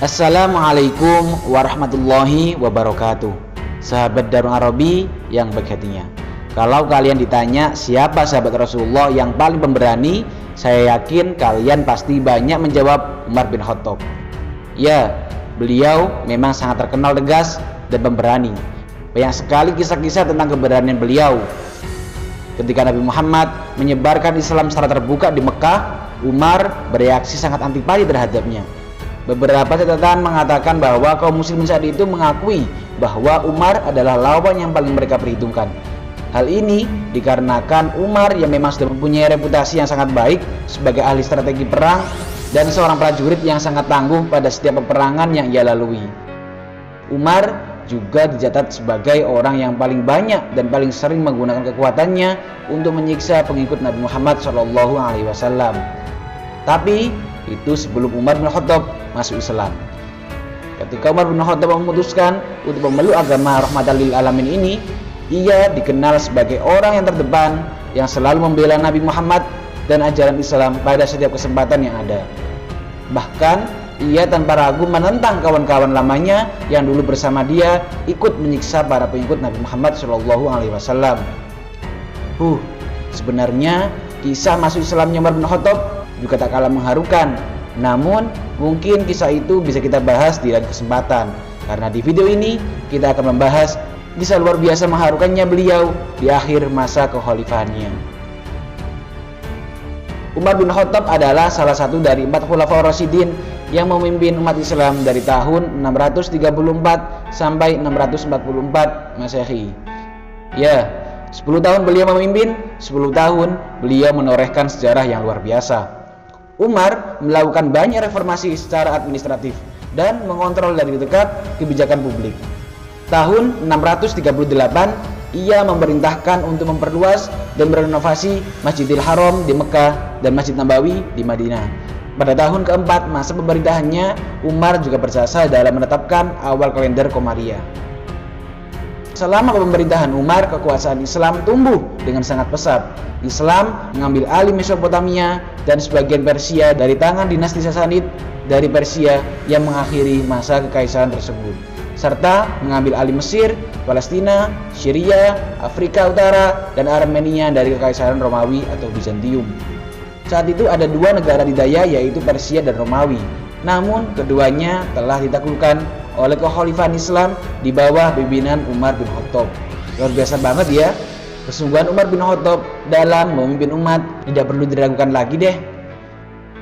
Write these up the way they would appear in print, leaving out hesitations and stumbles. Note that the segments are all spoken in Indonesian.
Assalamualaikum warahmatullahi wabarakatuh. Sahabat Darul Arabi yang baik hatinya, kalau kalian ditanya siapa sahabat Rasulullah yang paling pemberani, saya yakin kalian pasti banyak menjawab Umar bin Khattab. Ya, beliau memang sangat terkenal tegas dan pemberani. Banyak sekali kisah-kisah tentang keberanian beliau. Ketika Nabi Muhammad menyebarkan Islam secara terbuka di Mekah, Umar bereaksi sangat antipati terhadapnya. Beberapa catatan mengatakan bahwa kaum muslimin saat itu mengakui bahwa Umar adalah lawan yang paling mereka perhitungkan. Hal ini dikarenakan Umar yang memang sudah mempunyai reputasi yang sangat baik sebagai ahli strategi perang dan seorang prajurit yang sangat tangguh pada setiap peperangan yang ia lalui. Umar juga dicatat sebagai orang yang paling banyak dan paling sering menggunakan kekuatannya untuk menyiksa pengikut Nabi Muhammad SAW. Tapi itu sebelum Umar bin Khattab masuk Islam. Ketika Umar bin Khattab memutuskan untuk memeluk agama rahmatan lil alamin ini, ia dikenal sebagai orang yang terdepan yang selalu membela Nabi Muhammad dan ajaran Islam pada setiap kesempatan yang ada. Bahkan ia tanpa ragu menentang kawan-kawan lamanya yang dulu bersama dia ikut menyiksa para pengikut Nabi Muhammad SAW. Sebenarnya kisah masuk Islamnya Umar bin Khattab juga tak kalah mengharukan. Namun mungkin kisah itu bisa kita bahas di lain kesempatan, karena di video ini kita akan membahas kisah luar biasa mengharukannya beliau di akhir masa kekhalifahannya. Umar bin Khattab adalah salah satu dari 4 Khulafaur Rasyidin yang memimpin umat Islam dari tahun 634 sampai 644 Masehi. Ya, 10 tahun beliau memimpin, 10 tahun beliau menorehkan sejarah yang luar biasa. Umar melakukan banyak reformasi secara administratif dan mengontrol dari dekat kebijakan publik. Tahun 638, ia memerintahkan untuk memperluas dan merenovasi Masjidil Haram di Mekah dan Masjid Nabawi di Madinah. Pada tahun keempat masa pemerintahannya, Umar juga berjasa dalam menetapkan awal kalender Komariah. Selama pemerintahan Umar, kekuasaan Islam tumbuh dengan sangat pesat. Islam mengambil alih Mesopotamia dan sebagian Persia dari tangan dinasti Sasanid dari Persia yang mengakhiri masa kekaisaran tersebut, serta mengambil alih Mesir, Palestina, Syria, Afrika Utara, dan Armenia dari kekaisaran Romawi atau Bizantium. Saat itu ada 2 negara didaya, yaitu Persia dan Romawi. Namun keduanya telah ditaklukkan oleh kekhalifahan Islam di bawah pimpinan Umar bin Khattab. Luar biasa banget ya. Kesungguhan Umar bin Khattab dalam memimpin umat tidak perlu diragukan lagi deh.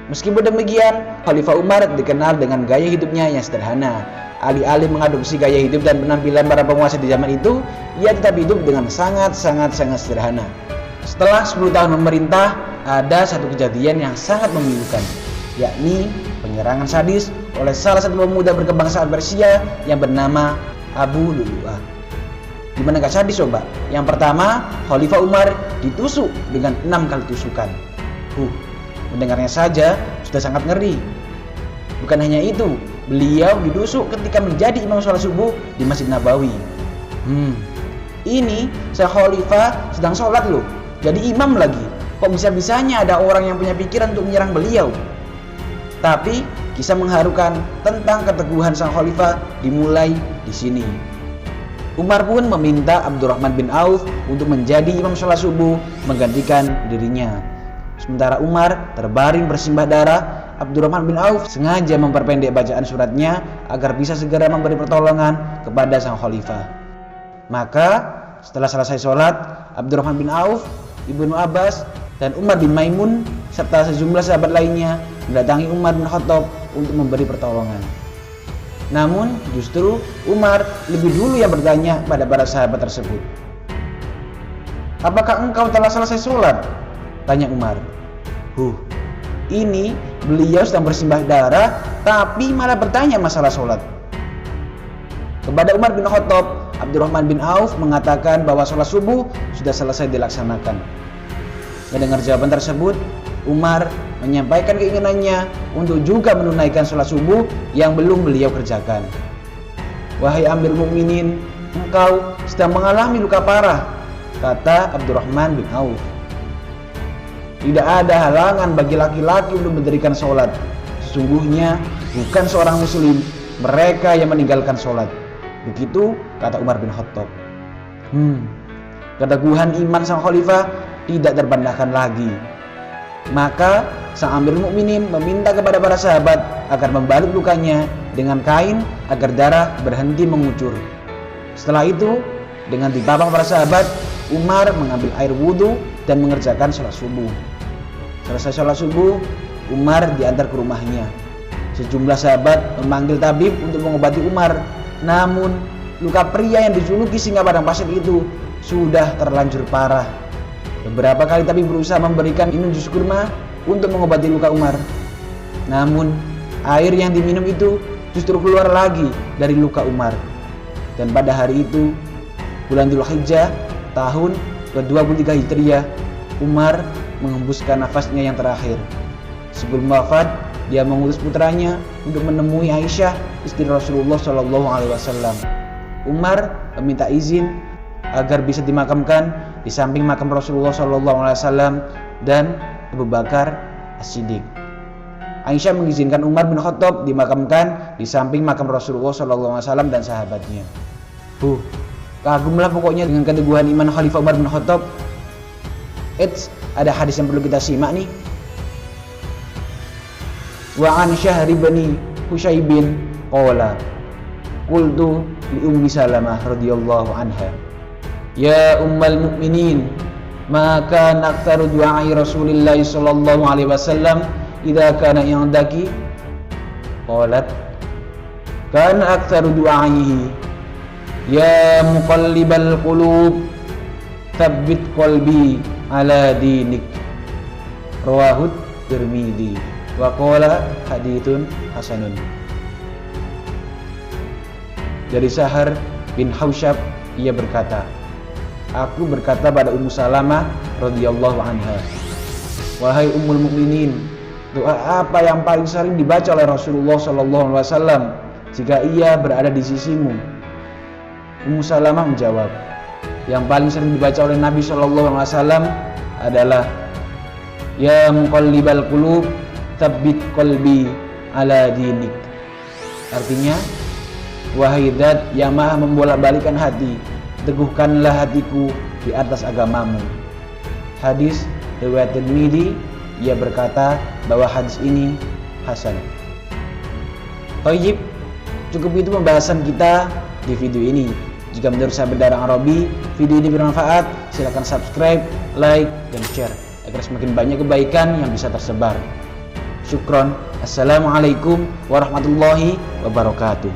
Meskipun demikian, Khalifah Umar dikenal dengan gaya hidupnya yang sederhana. Alih-alih mengadopsi gaya hidup dan penampilan para penguasa di zaman itu, ia tetap hidup dengan sangat sederhana. Setelah 10 tahun memerintah, ada satu kejadian yang sangat memilukan, yakni penyerangan sadis oleh salah satu pemuda berkebangsaan Persia yang bernama Abu Lu'lu'ah. Gimana gak sadis coba? Yang pertama, Khalifah Umar ditusuk dengan 6 kali tusukan. Mendengarnya saja sudah sangat ngeri. Bukan hanya itu, beliau ditusuk ketika menjadi imam sholat subuh di Masjid Nabawi. Ini saya Khalifah sedang sholat loh, jadi imam lagi. Kok bisa-bisanya ada orang yang punya pikiran untuk menyerang beliau? Tapi kisah mengharukan tentang keteguhan sang Khalifah dimulai di sini. Umar pun meminta Abdurrahman bin Auf untuk menjadi imam sholat subuh menggantikan dirinya. Sementara Umar terbaring bersimbah darah, Abdurrahman bin Auf sengaja memperpendek bacaan suratnya agar bisa segera memberi pertolongan kepada sang Khalifah. Maka setelah selesai sholat, Abdurrahman bin Auf, Ibnu Abbas, dan Umar bin Maimun serta sejumlah sahabat lainnya mendatangi Umar bin Khattab untuk memberi pertolongan. Namun justru Umar lebih dulu yang bertanya pada para sahabat tersebut. "Apakah engkau telah selesai sholat?" tanya Umar. Ini beliau sedang bersimbah darah tapi malah bertanya masalah sholat. Kepada Umar bin Khattab, Abdurrahman bin Auf mengatakan bahwa sholat subuh sudah selesai dilaksanakan. Mendengar jawaban tersebut, Umar menyampaikan keinginannya untuk juga menunaikan sholat subuh yang belum beliau kerjakan. "Wahai Amir Mukminin, engkau sedang mengalami luka parah," kata Abdurrahman bin Auf. "Tidak ada halangan bagi laki-laki untuk mendirikan sholat. Sesungguhnya bukan seorang muslim mereka yang meninggalkan sholat. Begitu kata Umar bin Khattab. Keteguhan iman sang khalifah tidak terbantahkan lagi. Maka sang Amirul Mukminin meminta kepada para sahabat agar membalut lukanya dengan kain agar darah berhenti mengucur. Setelah itu, dengan dipapang para sahabat, Umar mengambil air wudhu dan mengerjakan sholat subuh. Selesai sholat subuh, Umar diantar ke rumahnya. Sejumlah sahabat memanggil tabib untuk mengobati Umar. Namun, luka pria yang dijuluki singa padang pasir itu sudah terlanjur parah. Beberapa kali tabib berusaha memberikan minum jus kurma untuk mengobati luka Umar. Namun, air yang diminum itu justru keluar lagi dari luka Umar. Dan pada hari itu, bulan Dzulhijjah tahun ke-23 Hijriah, Umar menghembuskan nafasnya yang terakhir. Sebelum wafat, dia mengutus putranya untuk menemui Aisyah, istri Rasulullah SAW. Umar meminta izin agar bisa dimakamkan di samping makam Rasulullah SAW dan Abu Bakar As-Siddiq. Aisyah mengizinkan Umar bin Khattab dimakamkan di samping makam Rasulullah SAW dan sahabatnya. Kagumlah pokoknya dengan keteguhan iman Khalifah Umar bin Khattab. Ada hadis yang perlu kita simak nih. Wa an Syahri bin Hushaybin qala qultu li Ummi Salamah radhiyallahu anha ya ummal mu'minin ma kana aktsaru du'ai Rasulillah sallallahu alaihi wasallam idza kana indaki qalat kana aktsaru du'aihi ya muqallibal qulub tsabbit qalbi ala dinik rawahu Tirmidzi wa qala haditsun hasanun. Dari Sahar bin Hausyab, ia berkata, aku berkata pada Ummu Salamah radhiyallahu anha, wahai Ummul Mukminin, doa apa yang paling sering dibaca oleh Rasulullah sallallahu alaihi wasallam jika ia berada di sisimu? Ummu Salamah menjawab, yang paling sering dibaca oleh Nabi sallallahu alaihi wasallam adalah ya muqallibal qulub tsabbit qalbi ala dinik. Artinya, wahai Zat yang maha membolak-balikan hati, teguhkanlah hatiku di atas agamamu. Hadis riwayat Tirmidzi, ia berkata bahwa hadis ini hasan. Thayyib, cukup itu pembahasan kita di video ini. Jika menurut sahabat Darah Arabi, video ini bermanfaat, silakan subscribe, like, dan share agar semakin banyak kebaikan yang bisa tersebar. Syukron. Assalamualaikum warahmatullahi wabarakatuh.